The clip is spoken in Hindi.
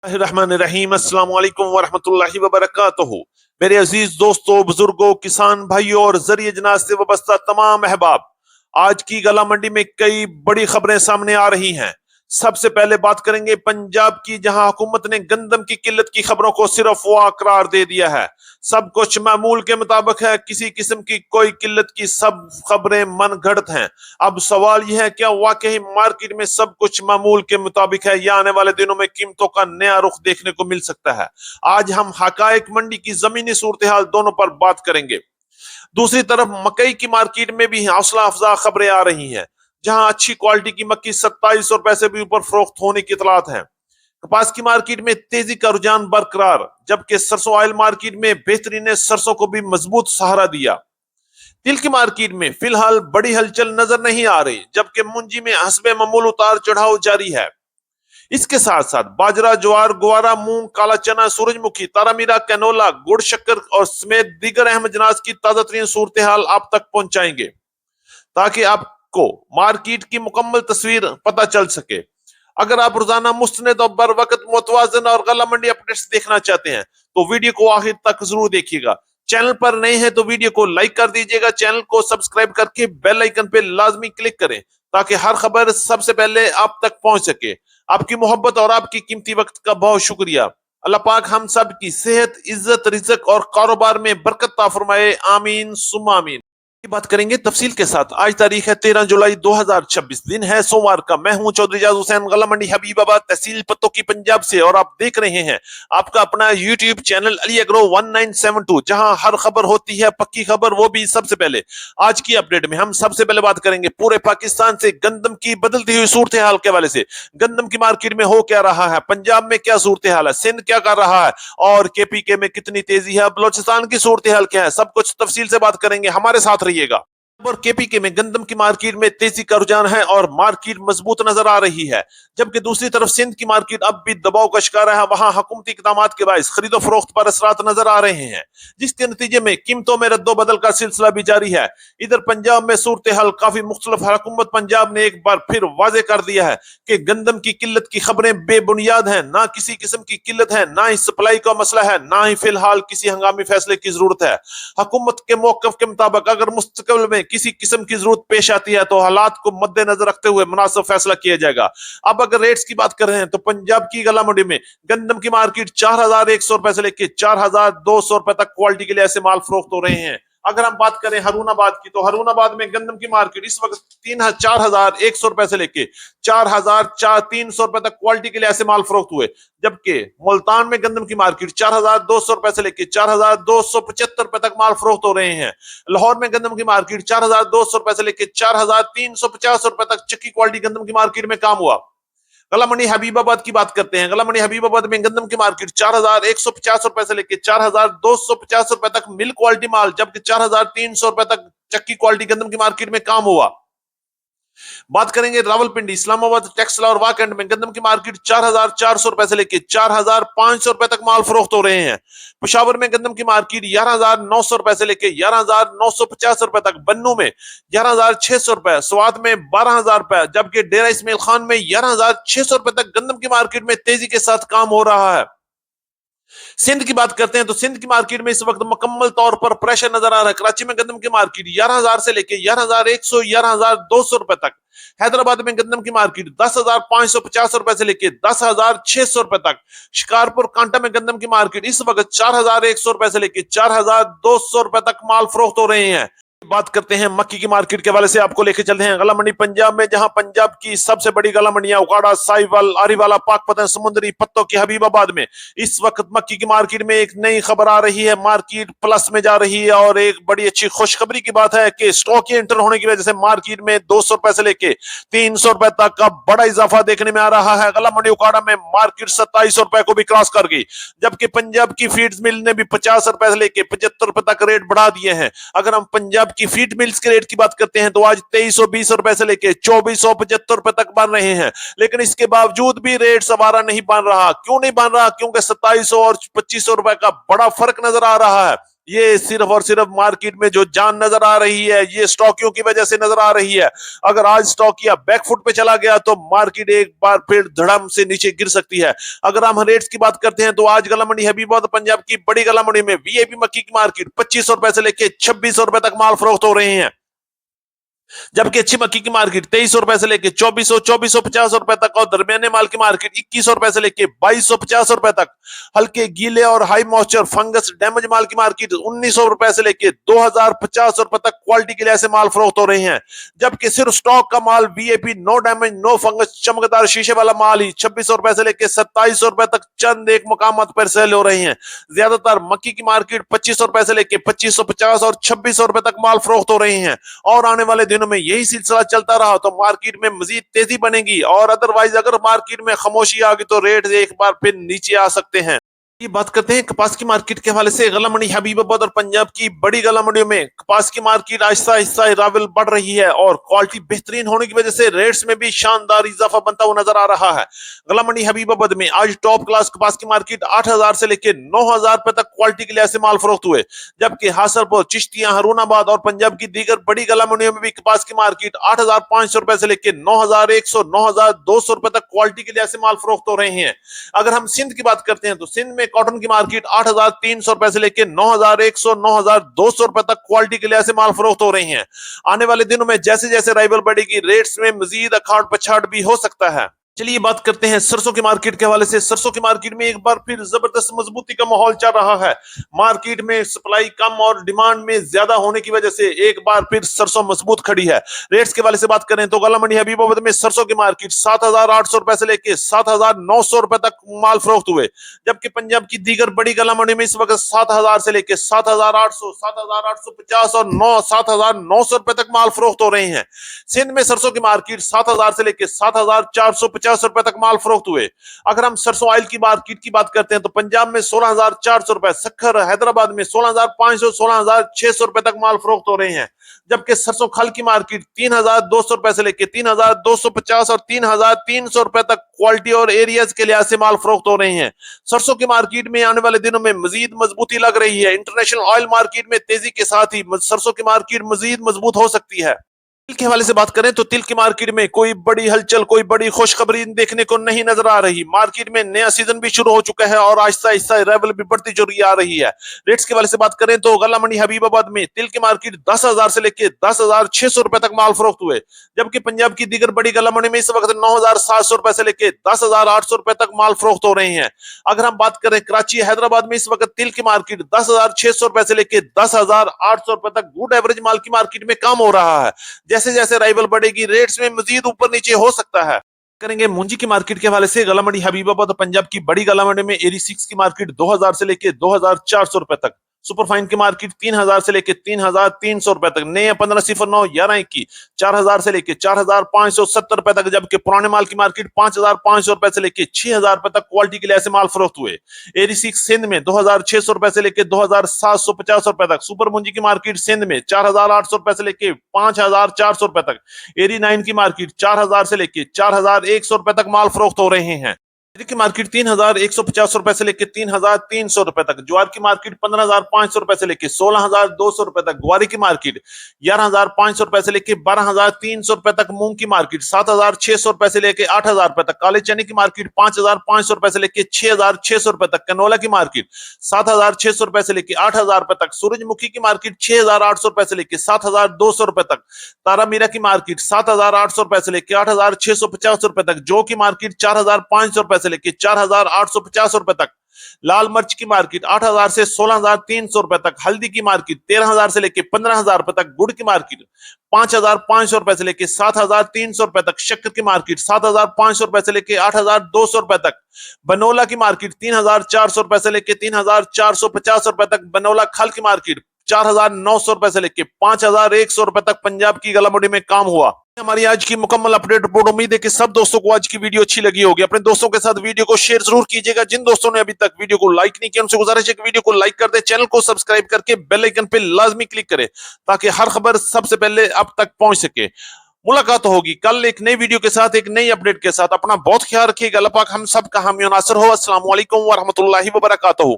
रहमान अस्सलाम वालेकुम वरहमतुल्लाहि वबरकातुहू। मेरे अजीज दोस्तों, बुजुर्गों, किसान भाइयों और जरिए जनाज से वाबस्ता तमाम अहबाब, आज की गला मंडी में कई बड़ी खबरें सामने आ रही हैं। सबसे पहले बात करेंगे पंजाब की, जहां हुकूमत ने गंदम की किल्लत की खबरों को सिर्फ वाह करार दे दिया है। सब कुछ मामूल के मुताबिक है, किसी किस्म की कोई किल्लत की सब खबरें मन घड़त हैं। अब सवाल यह है, क्या वाकई मार्केट में सब कुछ मामूल के मुताबिक है या आने वाले दिनों में कीमतों का नया रुख देखने को मिल सकता है। आज हम हकायक मंडी की जमीनी सूरत हाल दोनों पर बात करेंगे। दूसरी तरफ मकई की मार्केट में भी हौसला अफजा खबरें आ रही हैं, जहां अच्छी क्वालिटी की मक्की 2700 रुपए से भी ऊपर फरोख्त होने की इतलात है। कपास की मार्केट में तेजी का रुझान बरकरार, जबकि सरसों ऑयल मार्केट में बेहतरीन ने सरसों को भी मजबूत सहारा दिया। तिल की मार्केट में फिलहाल बड़ी हलचल नजर नहीं आ रही, जबकि मुंजी में हस्बे मामूल उतार चढ़ाव जारी है। इसके साथ साथ बाजरा, ज्वार, ग्वारा, मूंग, काला चना, सूरजमुखी, तारामीरा, कैनोला, गुड़ शक्कर और समेत दीगर अहम अजनास की ताजा तरीन सूरत हाल आप तक पहुंचाएंगे, ताकि आपको मार्केट की मुकम्मल तस्वीर पता चल सके। अगर आप रोजाना मुस्तनद और बर वक्त मुतवाजन और गला मंडी अपडेट्स देखना चाहते हैं, तो वीडियो को आखिर तक जरूर देखिएगा। चैनल पर नए हैं तो वीडियो को लाइक कर दीजिएगा, चैनल को सब्सक्राइब करके बेल आइकन पे लाजमी क्लिक करें, ताकि हर खबर सबसे पहले आप तक पहुंच सके। आपकी मोहब्बत और आपकी कीमती वक्त का बहुत शुक्रिया। अल्लाह पाक हम सब की सेहत, इज्जत, रिज़्क और कारोबार में बरकत ता फरमाए। आमीन सुम्मा आमीन। बात करेंगे तफसील के साथ। आज तारीख है 13 जुलाई 2026, दिन है सोमवार का। मैं हूं चौधरी जाज हुसैन, गला मंडी हबीबाबाद, तहसील पत्तों की, पंजाब से, और आप देख रहे हैं आपका अपना यूट्यूब चैनल अली एग्रो 1972, जहां हर खबर होती है पक्की खबर, वो भी सबसे पहले। आज की अपडेट में हम सबसे पहले बात करेंगे पूरे पाकिस्तान से गंदम की बदलती हुई सूरत हाल के हवाले से। गंदम की मार्केट में हो क्या रहा है, पंजाब में क्या सूरत हाल है, सिंध क्या कर रहा है, और केपीके में कितनी तेजी है, बलोचिस्तान की सूरत हाल क्या है, सब कुछ तफसील से बात करेंगे। हमारे साथ रहिएगा। और केपीके में गंदम की मार्केट में तेजी का रुझान है और मार्केट मजबूत नजर आ रही है, जबकि दूसरी तरफ सिंध की मार्केट अब भी दबाव का शिकार है। वहां हुकूमती इकदाम के बायस खरीदो फरोख्त पर असरात नजर आ रहे हैं, जिसके नतीजे में कीमतों में रद्दोबदल का सिलसिला भी जारी है। इधर पंजाब में सूरत हाल काफी मुख्तलिफ है। हुकूमत पंजाब ने एक बार फिर वाजे कर दिया है कि गंदम की किल्लत की खबरें बेबुनियाद हैं। ना किसी किस्म की किल्लत है, ना ही सप्लाई का मसला है, ना ही फिलहाल किसी हंगामी फैसले की जरूरत है। हुकूमत के मौकफ के मुताबिक अगर मुस्तकबिल में किसी किस्म की जरूरत पेश आती है, तो हालात को मद्देनजर रखते हुए मुनासिब फैसला किया जाएगा। अब अगर रेट्स की बात कर रहे हैं, तो पंजाब की गला मंडी में गंदम की मार्केट 4100 रुपए से लेकर 4200 रुपए तक क्वालिटी के लिए ऐसे माल फरोख्त हो रहे हैं। अगर हम बात करें हरूनाबाद की, तो हरूनाबाद में गंदम की मार्केट इस वक्त 4100 रुपए से लेके 4300 रुपए तक क्वालिटी के लिए ऐसे माल फरोख्त हुए, जबकि मुल्तान में गंदम की मार्केट 4200 रुपए से लेकर 4275 रुपए तक माल फरोख्त हो रहे हैं। लाहौर में गंदम की मार्केट 4200 रुपए से लेकर 4350 रुपए तक चक्की क्वालिटी गंदम की मार्केट में काम हुआ। गला मंडी हबीबाबाद की बात करते हैं। गला मंडी हबीबाबाद में गंदम की मार्केट 4150 रुपए से लेकर 4250 रुपए तक मिल क्वालिटी माल, जबकि 4300 रुपए तक चक्की क्वालिटी गंदम की मार्केट में काम हुआ। बात करेंगे रावलपिंडी, इस्लामाबाद, टेक्सला और वाकंड में गंदम की मार्केट 4400 रुपए से लेकर 4500 रुपए तक माल फरोख्त हो रहे हैं। पेशावर में गंदम की मार्केट 11900 रुपए से लेकर 11950 रुपए तक, बन्नू में 11600 रुपए, स्वात में 12000 रुपए, जबकि डेरा इस्माइल खान में 11600 रुपए तक गंदम की मार्केट में तेजी के साथ काम हो रहा है। सिंध की बात करते हैं, तो सिंध की मार्केट में इस वक्त मुकम्मल तौर पर प्रेशर नजर आ रहा है। कराची में गंदम की मार्केट 11000 से लेकर 11100 11200 रुपए तक। हैदराबाद में गंदम की मार्केट 10550 रुपए से लेकर 10600 रुपए तक। शिकारपुर कांटा में गंदम की मार्केट इस वक्त 4100 रुपए से लेकर 4200 रुपए तक माल फरोख्त हो रहे हैं। बात करते हैं मक्की की मार्केट के वाले से, आपको लेके चलते हैं गला मंडी पंजाब में, जहां पंजाब की सबसे बड़ी गला मंडियां उकाड़ा, साहिवाल, आरीवाला, पाकपतन, समुद्री पत्तों की हबीबाबाद में इस वक्त मक्की की मार्केट में एक नई खबर आ रही है। मार्केट प्लस में जा रही है और एक बड़ी अच्छी खुशखबरी की बात है कि स्टॉक के एंटर होने की वजह से मार्केट में 200 रुपए से लेके 300 रुपए तक का बड़ा इजाफा देखने में आ रहा है। गला मंडी उकाड़ा में मार्केट 2700 रुपए को भी क्रॉस कर गई, जबकि पंजाब की फीड्स मिल ने भी 50 रुपए से लेके 75 रुपए तक रेट बढ़ा दिए हैं। अगर हम पंजाब की फीड मिल्स के रेट की बात करते हैं, तो आज 2320 रुपए से लेके 2475 रुपए तक बन रहे हैं, लेकिन इसके बावजूद भी रेट सवारा नहीं बन रहा। क्यों नहीं बन रहा? क्योंकि 2700 और 2500 रुपए का बड़ा फर्क नजर आ रहा है। ये सिर्फ और सिर्फ मार्केट में जो जान नजर आ रही है ये स्टॉकियों की वजह से नजर आ रही है। अगर आज स्टॉकिया बैकफुट पे चला गया तो मार्केट एक बार फिर धड़म से नीचे गिर सकती है। अगर हम रेट्स की बात करते हैं तो आज गला मंडी हबीबाबाद पंजाब की बड़ी गला मंडी में वीआईपी मक्की की मार्केट 2500 रुपए से लेके 2600 रुपए तक माल फरोख्त हो रहे हैं, जबकि अच्छी मक्की की मार्केट 2300 रुपए से लेके 2450 रुपए तक और दरमियाने माल की मार्केट 2100 रुपए से लेके 2250 रुपए तक। हल्के गीले और हाई मॉइस्चर फंगस डैमेज माल की मार्केट 1900 रुपए से लेके 2050 रुपए तक क्वालिटी के लिए ऐसे माल फरोख्त हो रहे हैं, जबकि सिर्फ स्टॉक का माल VAP no damage no fungus चमकदार शीशे वाला माल ही 2600 रुपए से लेके 2700 रुपए तक चंद एक मकामात पर सेल हो रहे हैं। ज्यादातर मक्की की मार्केट 2500 रुपए से लेके 2550 और 2600 रुपए तक माल फरोख्त हो रहे हैं और आने वाले दिनों में यही सिलसिला चलता रहा तो मार्केट में मजीद तेजी बनेगी और अदरवाइज अगर मार्केट में खामोशी आ गई तो रेट एक बार फिर नीचे आ सकते हैं। ये बात करते हैं कपास की मार्केट के हवाले से। गला मंडी हबीबाबाद और पंजाब की बड़ी गला मंडियों में कपास की मार्केट आहिस्ता आहिस्ता रावल बढ़ रही है और क्वालिटी बेहतरीन होने की वजह से रेट्स में भी शानदार इजाफा बनता हुआ नजर आ रहा है। गला मंडी हबीबाबाद में आज टॉप क्लास कपास की मार्केट 8000 से लेकर 9000 रुपए तक क्वालिटी के लिए ऐसे माल फरोख्त हुए, जबकि हासरपुर चिश्तियां हरूनाबाद और पंजाब की दीगर बड़ी गला मंडियों में भी कपास की मार्केट 8500 रुपए से लेकर 9100 9200 रुपए तक क्वालिटी के लिए ऐसे माल फरोख्त हो रहे हैं। अगर हम सिंध की बात करते हैं तो सिंध में कॉटन की मार्केट 8300 रुपए से लेकर 9100 9200 रुपए तक क्वालिटी के लिए ऐसे माल फरोख्त हो रही हैं। आने वाले दिनों में जैसे जैसे राइवल बढ़ेगी रेट्स में मजीद अखाड़ पछाड़ भी हो सकता है। चलिए बात करते हैं सरसों की मार्केट के हवाले से। सरसों की मार्केट में एक बार फिर जबरदस्त मजबूती का माहौल चल रहा है। मार्केट में सप्लाई कम और डिमांड में ज्यादा होने की वजह से एक बार फिर सरसों मजबूत खड़ी है। रेट्स के हवाले से बात करें तो गला मंडी हबीबाबाद में सरसों की मार्केट 7800 रुपए से लेकर 7900 रुपए तक माल फरोख्त हुए, जबकि पंजाब की दीगर बड़ी गला मंडी में इस वक्त 7000 से लेकर 7800 7850 और 7900 रुपए तक माल फरोख्त हो रहे हैं। सिंध में सरसों की मार्केट 7000 से लेकर 7450 रुपए तक माल फरोख्त हुए। अगर हम सरसों ऑयल की मार्केट की बात करते हैं तो पंजाब में 16400 रुपए, सखर हैदराबाद में 16500 16600 रुपए तक माल फरोख्त हो रहे हैं, जबकि सरसों खल की मार्केट 3200 रुपए से लेकर 3250 और 3300 रुपए तक क्वालिटी और एरियाज के लिहाज से माल फरोख्त हो रहे हैं। सरसों की मार्केट में आने वाले दिनों में मजीद मजबूती लग रही है। इंटरनेशनल ऑयल मार्केट में तेजी के साथ ही सरसों की मार्केट मजीद मजबूत हो सकती है। तिल के हवाले से बात करें तो तिल की मार्केट में कोई बड़ी हलचल कोई बड़ी खुशखबरी देखने को नहीं नजर आ रही। मार्केट में नया सीजन भी शुरू हो चुका है और आहिस्ता आहिस्ता लेवल भी बढ़ती चली आ रही है। रेट्स के हवाले से बात करें तो गला मंडी हबीबाबाद में तिल की मार्केट 10,000 से लेकर 10,600 रुपए तक माल फरोख्त हुए, जबकि पंजाब की दीगर बड़ी गला मंडी में इस वक्त 9,700 रुपए से लेकर 10,800 रुपए तक माल फरोख्त हो रहे हैं। अगर हम बात करें कराची हैदराबाद में इस वक्त तिल की मार्केट 10,600 रुपए से लेकर 10,800 रुपए तक गुड एवरेज माल की मार्केट में काम हो रहा है। जैसे जैसे राइवल बढ़ेगी रेट्स में मजीद ऊपर नीचे हो सकता है। करेंगे मुंजी की मार्केट के हवाले से। गला मंडी हबीबाबाद पंजाब की बड़ी गला मंडी में एरी 6 की मार्केट 2000 से लेकर 2400 रुपए तक, सुपरफाइन की मार्केट 3000 से लेकर 3300 रुपए तक, नए 1509 11 की 4000 से लेकर 4570 रुपए तक, जबकि पुराने माल की मार्केट 5500 रुपए से लेकर 6000 रुपए तक क्वालिटी के लिए ऐसे माल फरोख्त हुए। एरी 6 सिंध में 2600 रुपए से लेकर 2750 रुपए तक, सुपर मुंजी की मार्केट सिंध में 4800 रुपए से लेकर 5400 रुपए तक, एरी 9 की मार्केट 4000 से लेकर 4100 रुपए तक माल फरोख्त हो रहे हैं। की मार्केट 3150 रुपए से लेकर 3300 रुपए तक, ज्वार की मार्केट 15500 रुपए से लेकर 16200 रुपए तक, ग्वारी की मार्केट 11500 रुपए से लेकर 12300 रुपए तक, मूंग की मार्केट 7600 रुपए से लेकर 8000 रुपए तक, काले चने की मार्केट 5500 रुपए से लेकर 6600 रुपए तक, कनोला की मार्केट 7600 रुपए से लेकर 8000 रुपए तक, सूरजमुखी की मार्केट 6800 रुपए से लेकर 7200 रुपए तक, तारा मीरा की मार्केट 7800 रुपए से लेकर 8650 रुपए तक, जौ की मार्केट 4500 रुपए से लेकर 4850 रुपए तक, लाल मिर्च की मार्केट 8000 से 16300 रुपए तक, हल्दी की मार्केट 13000 से लेकर 15000 रुपए तक, गुड़ की मार्केट 5500 रुपए से लेकर 7300 रुपए तक, शक्कर की मार्केट 7500 रुपए से लेकर 8200 रुपए तक, बनोला की मार्केट 3400 रुपए से लेकर 3450 रुपए तक, बनोला खल की मार्केट 4900 रुपए से लेकर 5100 रुपए तक पंजाब की गला मंडी में काम हुआ। हमारी आज की मुकम्मल अपडेट रिपोर्ट। उम्मीद है कि सब दोस्तों को आज की वीडियो अच्छी लगी होगी। अपने दोस्तों के साथ वीडियो को शेयर जरूर कीजिएगा। जिन दोस्तों ने अभी तक वीडियो को लाइक नहीं किया उनसे गुजारिश है कि वीडियो को लाइक कर दे, चैनल को सब्सक्राइब करके बेल आइकन पे लाजमी क्लिक करें ताकि हर खबर सबसे पहले अब तक पहुंच सके। मुलाकात होगी कल एक नई वीडियो के साथ, एक नई अपडेट के साथ। अपना बहुत ख्याल रखिएगा। अल्लाह पाक हम सब का हामी नासर हो। अस्सलाम वालेकुम व रहमतुल्लाहि व बरकातहू।